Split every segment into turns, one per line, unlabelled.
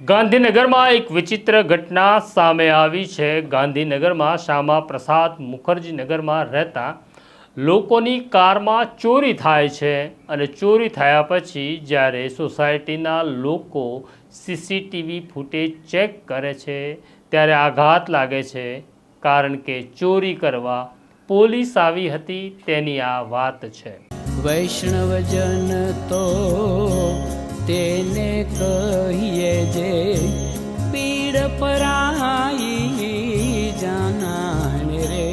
ગાંધીનગરમાં એક વિચિત્ર ઘટના સામે આવી છે। ગાંધીનગરમાં શ્યામા પ્રસાદ મુખર્જી નગરમાં રહેતા લોકોની કારમાં ચોરી થાય છે અને ચોરી થયા પછી જ્યારે સોસાયટીના લોકો સીસીટીવી ફૂટેજ ચેક કરે છે ત્યારે આઘાત લાગે છે, કારણ કે ચોરી કરવા પોલીસ આવી હતી તેની આ વાત છે।
વૈષ્ણવજન તો તેને કહીએ જે પીડ પરાઈ જાનાને રે।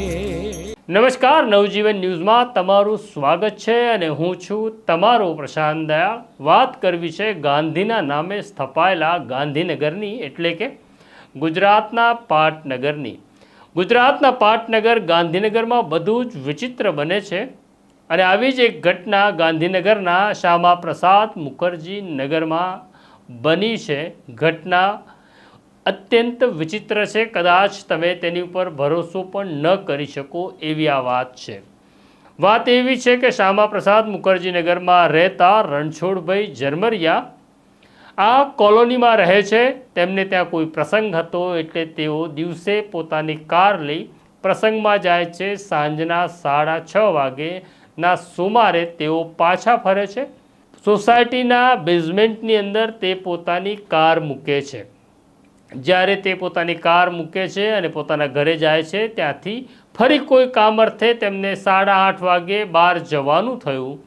નમસ્કાર, નવજીવન ન્યૂઝમાં તમારું સ્વાગત છે અને હું છું તમારો પ્રશાંત દયાળ। વાત કરવી છે ગાંધીના નામે સ્થપાયેલા ગાંધીનગરની, એટલે કે ગુજરાતના પાટનગરની। ગુજરાતના પાટનગર ગાંધીનગરમાં બધું જ વિચિત્ર બને છે અને આવી જ એક ઘટના ગાંધીનગરના શ્યામા પ્રસાદ મુખર્જી નગરમાં બની છે। ઘટના અત્યંત વિચિત્ર છે, કદાચ તમે તેની ઉપર ભરોસો પણ ન કરી શકો એવી આ વાત છે। વાત એવી છે કે શ્યામા પ્રસાદ મુખર્જી નગરમાં રહેતા રણછોડભાઈ ઝરમરિયા આ કોલોનીમાં રહે છે। તેમને ત્યાં કોઈ પ્રસંગ હતો એટલે તેઓ દિવસે પોતાની કાર લઈ પ્રસંગમાં જાય છે। સાંજના 6:30 વાગેના સુમારે તેઓ પાછા ફરે છે। સોસાયટીના બેઝમેન્ટની અંદર તે પોતાની કાર મૂકે છે। જ્યારે તે પોતાની કાર મૂકે છે અને પોતાના ઘરે જાય છે, ત્યાંથી ફરી કોઈ કામ અર્થે તેમને 8:30 વાગે બહાર જવાનું થયું।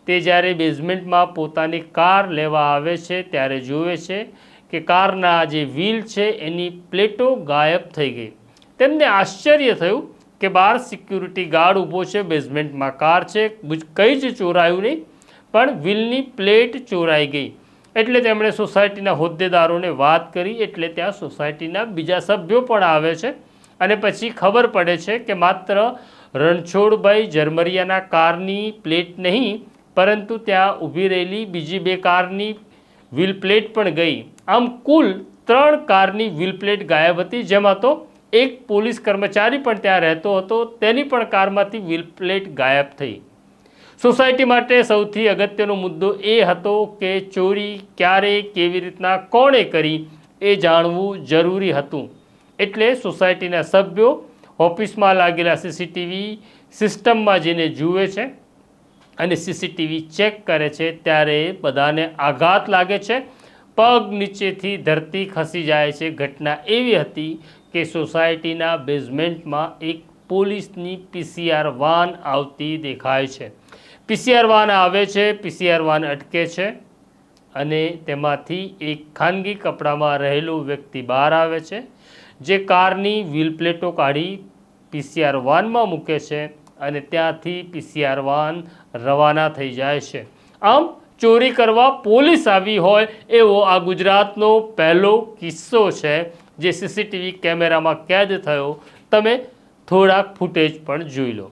તે જ્યારે બેઝમેન્ટમાં પોતાની કાર લેવા આવે છે ત્યારે જુએ છે કે કારના જે વ્હીલ છે એની પ્લેટો ગાયબ થઈ ગઈ। તેમને આશ્ચર્ય થયું કે બહાર સિક્યુરિટી ગાર્ડ ઊભો છે, બેઝમેન્ટમાં કાર છે, કંઈ જ ચોરાયું નહીં, પણ વ્હીલની પ્લેટ ચોરાઈ ગઈ। એટલે તેમણે સોસાયટીના હોદ્દેદારોને વાત કરી, એટલે ત્યાં સોસાયટીના બીજા સભ્યો પણ આવે છે અને પછી ખબર પડે છે કે માત્ર રણછોડભાઈ ઝરમરિયાના કારની પ્લેટ નહીં, પરંતુ ત્યાં ઊભી રહેલી બીજી 2 કારની વ્હીલ પ્લેટ પણ ગઈ। આમ કુલ 3 કારની વ્હીલ પ્લેટ ગાયબ હતી, જેમાં તો એક પોલીસ કર્મચારી પણ ત્યાં રહેતો હતો, તેની પણ કારમાંથી વ્હીલ પ્લેટ ગાયબ થઈ। સોસાયટી માટે સૌથી અગત્યનો મુદ્દો એ હતો કે ચોરી ક્યારે, કેવી રીતના, કોણે કરી એ જાણવું જરૂરી હતું। એટલે સોસાયટીના સભ્યો ઓફિસમાં લાગેલા સીસીટીવી સિસ્ટમમાં જઈને જુએ છે અને સીસીટીવી ચેક કરે છે ત્યારે બધાને આઘાત લાગે છે, પગ નીચેથી ધરતી ખસી જાય છે। ઘટના એવી હતી કે સોસાયટીના બેઝમેન્ટમાં એક પોલીસની પીસીઆર વાન આવતી દેખાય છે। પીસીઆર વાન આવે છે, પીસીઆર વાન અટકે છે અને તેમાંથી એક ખાનગી કપડામાં રહેલો વ્યક્તિ બહાર આવે છે, જે કારની વ્હીલ પ્લેટો કાઢી પીસીઆર વાનમાં મૂકે છે અને ત્યાંથી પીસીઆર વાન રવાના થઈ જાય છે। આમ ચોરી કરવા પોલીસ આવી હોય એવો આ ગુજરાતનો પહેલો કિસ્સો છે, જે સીસીટીવી કેમેરામાં કેદ થયો। તમે થોડાક ફૂટેજ પણ જોઈ લો।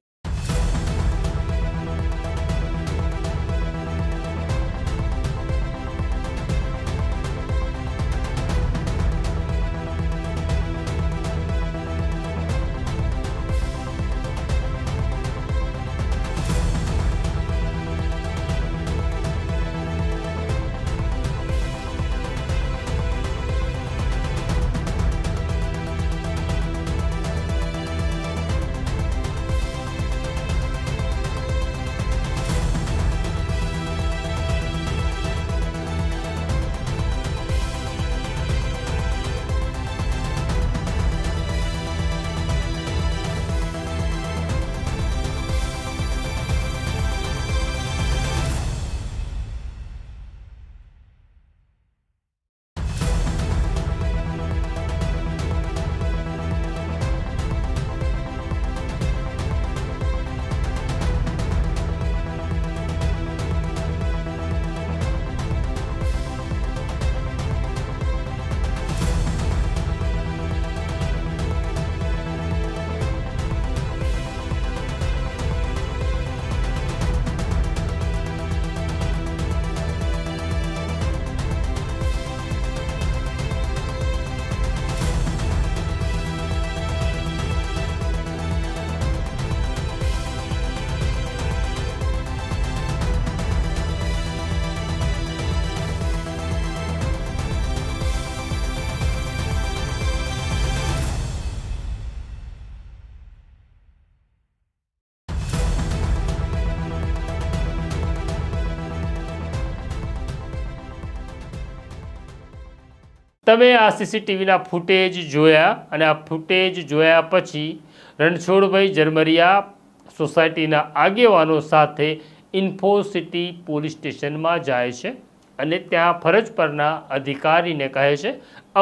તમે આ સીસીટીવીના ફૂટેજ જોયા અને આ ફૂટેજ જોયા પછી રણછોડભાઈ ઝરમરિયા સોસાયટીના આગેવાનો સાથે ઇન્ફોસિટી પોલીસ સ્ટેશનમાં જાય છે અને ત્યાં ફરજ પરના અધિકારીને કહે છે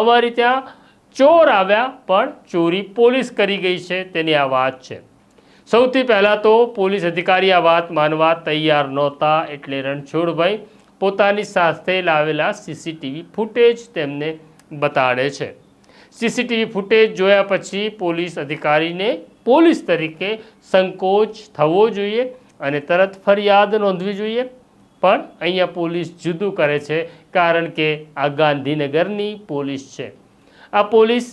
અમારી ત્યાં ચોર આવ્યા પણ ચોરી પોલીસ કરી ગઈ છે તેની આ વાત છે. સૌથી પહેલાં તો પોલીસ અધિકારી આ વાત માનવા તૈયાર નહોતા એટલે રણછોડભાઈ પોતાની સાથે લાવેલા સીસીટીવી ફૂટેજ તેમને બતાડે છે. સીસીટીવી ફૂટેજ જોયા પછી પોલીસ અધિકારીને પોલીસ તરીકે સંકોચ થવો જોઈએ અને તરત ફરિયાદ નોંધવી જોઈએ. પણ અહીંયા પોલીસ જુદું કરે છે કારણ કે આ ગાંધીનગરની પોલીસ છે. આ પોલીસ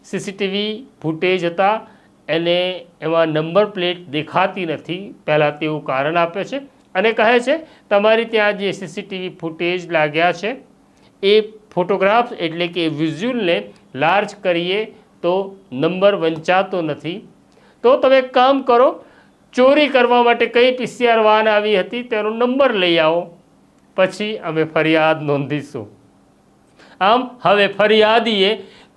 સીસીટીવી ફૂટેજ હતા એને એમાં નંબર પ્લેટ દેખાતી નથી પહેલાં તેવું કારણ આપે છે અને કહે છે તમારી ત્યાં જે સીસીટીવી ફૂટેજ લાગ્યા છે એ ફોટોગ્રાફ્સ એટલે કે વિઝ્યુઅલને લાર્જ કરીએ તો નંબર વંચાતો નથી. તો તમે એક કામ કરો, ચોરી કરવા માટે કઈ પીસીઆર વાન આવી હતી તેનો નંબર લઈ આવો, પછી અમે ફરિયાદ નોંધીશું. આમ હવે ફરિયાદીએ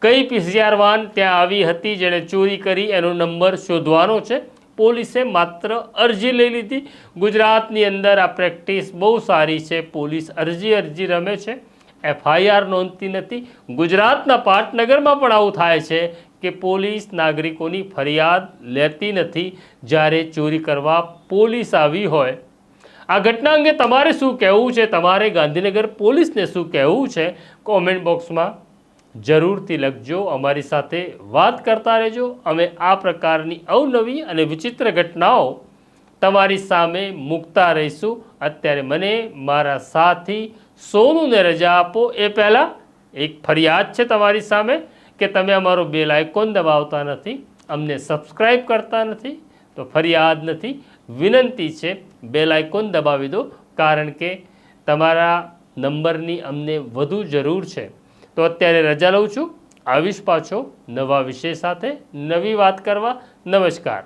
કઈ પીસીઆર વાન ત્યાં આવી હતી જેણે ચોરી કરી એનો નંબર શોધવાનો છે. પોલીસે માત્ર અરજી લઈ લીધી. ગુજરાતની અંદર આ પ્રેક્ટિસ બહુ સારી છે. પોલીસ અરજી રમે છે, FIR નોંધતી નથી. ગુજરાતના પાટનગરમાં પણ આવું થાય છે કે પોલીસ નાગરિકોની ફરિયાદ લેતી નથી જ્યારે ચોરી કરવા પોલીસ આવી હોય. આ ઘટના અંગે તમારે શું કહેવું છે? તમારે ગાંધીનગર પોલીસને શું કહેવું છે? કોમેન્ટ બોક્સમાં જરૂરથી લખજો. અમારી સાથે વાત કરતા રહેજો. અમે આ પ્રકારની અવનવી અને વિચિત્ર ઘટનાઓ તમારી સામે મૂકતા રહીશું. અત્યારે મને મારા સાથી સોનુને રજા આપો એ પહેલાં એક ફરિયાદ છે તમારી સામે કે તમે અમારો બેલ આઇકોન દબાવતા નથી, અમને સબસ્ક્રાઈબ કરતા નથી. તો ફરિયાદ નથી, વિનંતી છે, બેલ આઇકોન દબાવી દો કારણ કે તમારા નંબરની અમને વધુ જરૂર છે. તો અત્યારે રજા લઉં છું. આવીશ પાછો નવા વિષય સાથે નવી વાત કરવા. નમસ્કાર.